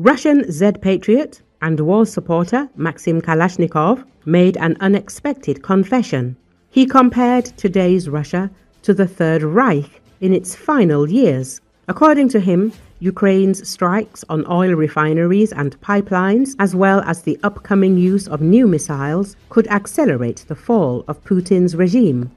Russian Z-patriot and war supporter Maxim Kalashnikov made an unexpected confession. He compared today's Russia to the Third Reich in its final years. According to him, Ukraine's strikes on oil refineries and pipelines, as well as the upcoming use of new missiles, could accelerate the fall of Putin's regime.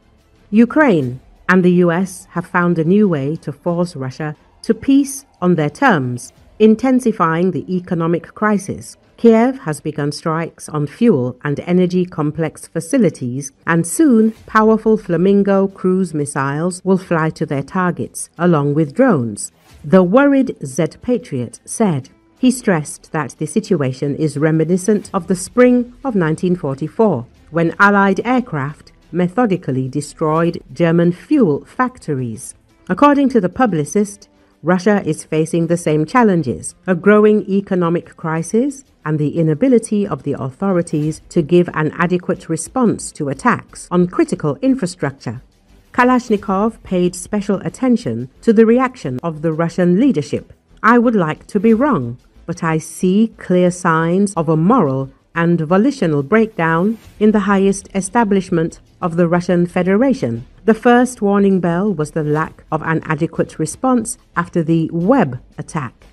Ukraine and the US have found a new way to force Russia to peace on their terms, intensifying the economic crisis. Kiev has begun strikes on fuel and energy complex facilities, and soon powerful Flamingo cruise missiles will fly to their targets, along with drones. The worried Z-patriot said. He stressed that the situation is reminiscent of the spring of 1944, when Allied aircraft methodically destroyed German fuel factories. According to the publicist, Russia is facing the same challenges: a growing economic crisis and the inability of the authorities to give an adequate response to attacks on critical infrastructure. Kalashnikov paid special attention to the reaction of the Russian leadership. "I would like to be wrong, but I see clear signs of a moral and volitional breakdown in the highest establishment of the Russian Federation." The first warning bell was the lack of an adequate response after the Web attack.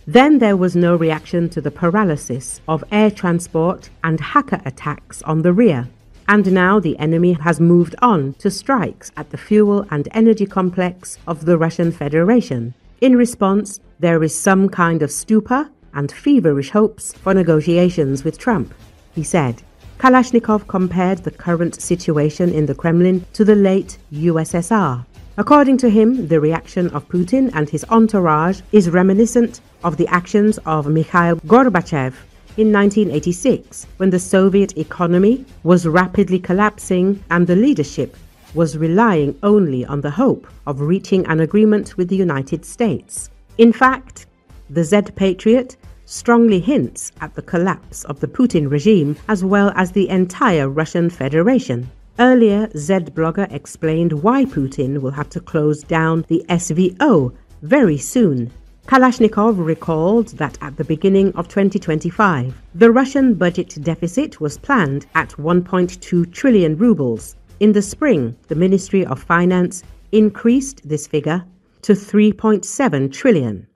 Then there was no reaction to the paralysis of air transport and hacker attacks on the rear. And now the enemy has moved on to strikes at the fuel and energy complex of the Russian Federation. In response, there is some kind of stupor and feverish hopes for negotiations with Trump, he said. Kalashnikov compared the current situation in the Kremlin to the late USSR. According to him, the reaction of Putin and his entourage is reminiscent of the actions of Mikhail Gorbachev in 1986, when the Soviet economy was rapidly collapsing and the leadership was relying only on the hope of reaching an agreement with the United States. In fact, the Z-patriot strongly hints at the collapse of the Putin regime as well as the entire Russian Federation. Earlier, Z-blogger explained why Putin will have to close down the SVO very soon. Kalashnikov recalled that at the beginning of 2025, the Russian budget deficit was planned at 1.2 trillion rubles. In the spring, the Ministry of Finance increased this figure to 3.7 trillion.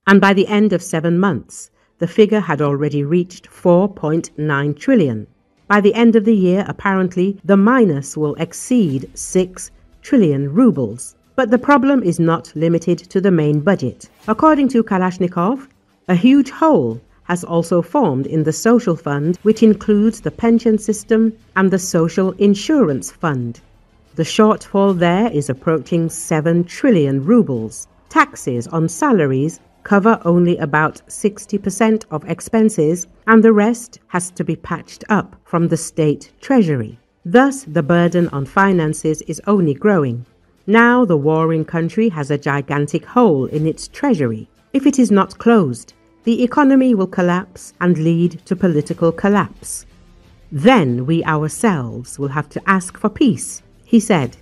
And by the end of 7 months, the figure had already reached 4.9 trillion. By the end of the year, apparently, the minus will exceed 6 trillion rubles. But the problem is not limited to the main budget. According to Kalashnikov, a huge hole has also formed in the social fund, which includes the pension system and the social insurance fund. The shortfall there is approaching 7 trillion rubles. Taxes on salaries cover only about 60% of expenses, and the rest has to be patched up from the state treasury. Thus, the burden on finances is only growing. Now the warring country has a gigantic hole in its treasury. If it is not closed, the economy will collapse and lead to political collapse. Then we ourselves will have to ask for peace, he said.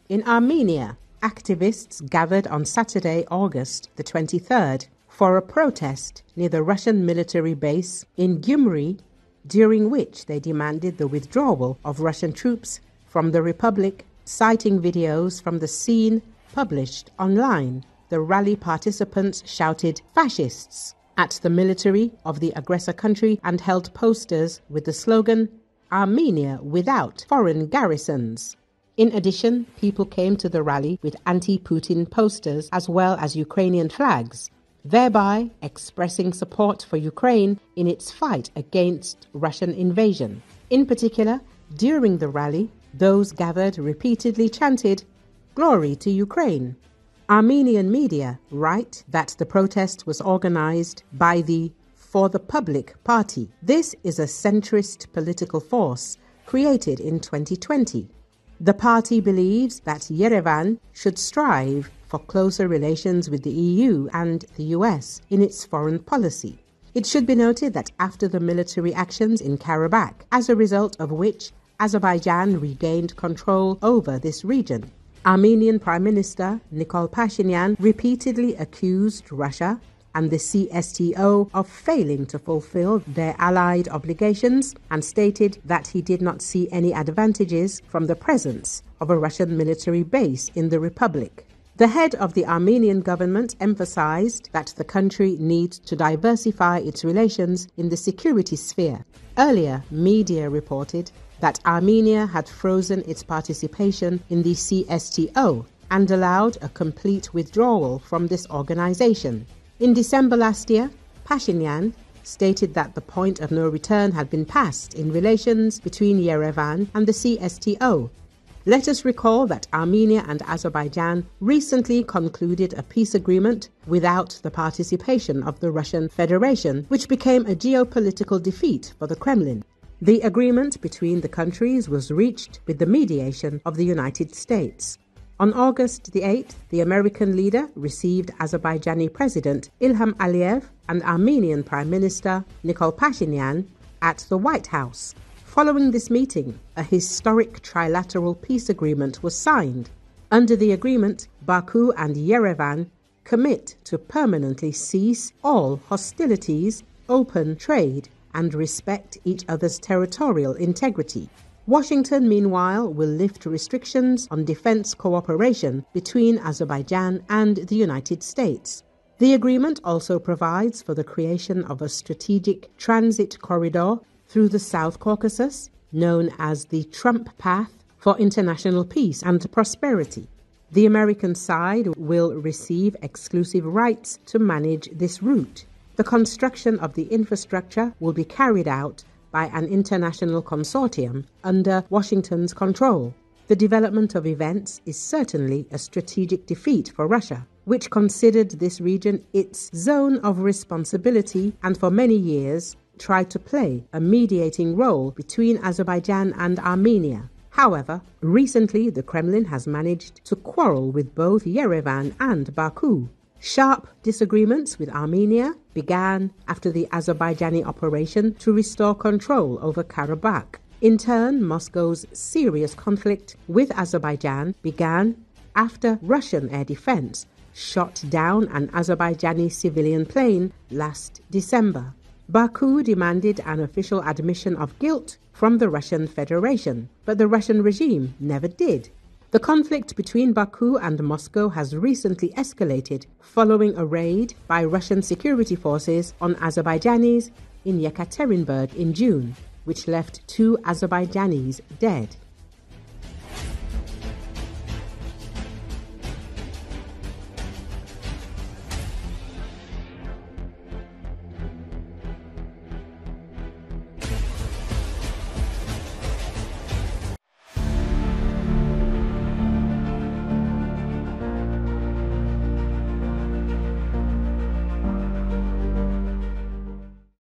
In Armenia, activists gathered on Saturday, August the 23rd, for a protest near the Russian military base in Gyumri, during which they demanded the withdrawal of Russian troops from the republic, citing videos from the scene published online. The rally participants shouted "fascists" at the military of the aggressor country and held posters with the slogan "Armenia without foreign garrisons." In addition, people came to the rally with anti-Putin posters as well as Ukrainian flags, thereby expressing support for Ukraine in its fight against Russian invasion. In particular, during the rally, those gathered repeatedly chanted, "Glory to Ukraine." Armenian media write that the protest was organized by the For the Public Party. This is a centrist political force created in 2020. The party believes that Yerevan should strive for closer relations with the EU and the US in its foreign policy. It should be noted that after the military actions in Karabakh, as a result of which Azerbaijan regained control over this region, Armenian Prime Minister Nikol Pashinyan repeatedly accused Russia and the CSTO of failing to fulfill their allied obligations and stated that he did not see any advantages from the presence of a Russian military base in the republic. The head of the Armenian government emphasized that the country needs to diversify its relations in the security sphere. Earlier, media reported that Armenia had frozen its participation in the CSTO and allowed a complete withdrawal from this organization. In December last year, Pashinyan stated that the point of no return had been passed in relations between Yerevan and the CSTO. Let us recall that Armenia and Azerbaijan recently concluded a peace agreement without the participation of the Russian Federation, which became a geopolitical defeat for the Kremlin. The agreement between the countries was reached with the mediation of the United States. On August the 8th, the American leader received Azerbaijani President Ilham Aliyev and Armenian Prime Minister Nikol Pashinyan at the White House. Following this meeting, a historic trilateral peace agreement was signed. Under the agreement, Baku and Yerevan commit to permanently cease all hostilities, open trade, and respect each other's territorial integrity. Washington, meanwhile, will lift restrictions on defense cooperation between Azerbaijan and the United States. The agreement also provides for the creation of a strategic transit corridor through the South Caucasus, known as the Trump Path, for international peace and prosperity. The American side will receive exclusive rights to manage this route. The construction of the infrastructure will be carried out by an international consortium under Washington's control. The development of events is certainly a strategic defeat for Russia, which considered this region its zone of responsibility and for many years tried to play a mediating role between Azerbaijan and Armenia. However, recently the Kremlin has managed to quarrel with both Yerevan and Baku. Sharp disagreements with Armenia began after the Azerbaijani operation to restore control over Karabakh. In turn, Moscow's serious conflict with Azerbaijan began after Russian air defense shot down an Azerbaijani civilian plane last December. Baku demanded an official admission of guilt from the Russian Federation, but the Russian regime never did. The conflict between Baku and Moscow has recently escalated following a raid by Russian security forces on Azerbaijanis in Yekaterinburg in June, which left 2 Azerbaijanis dead.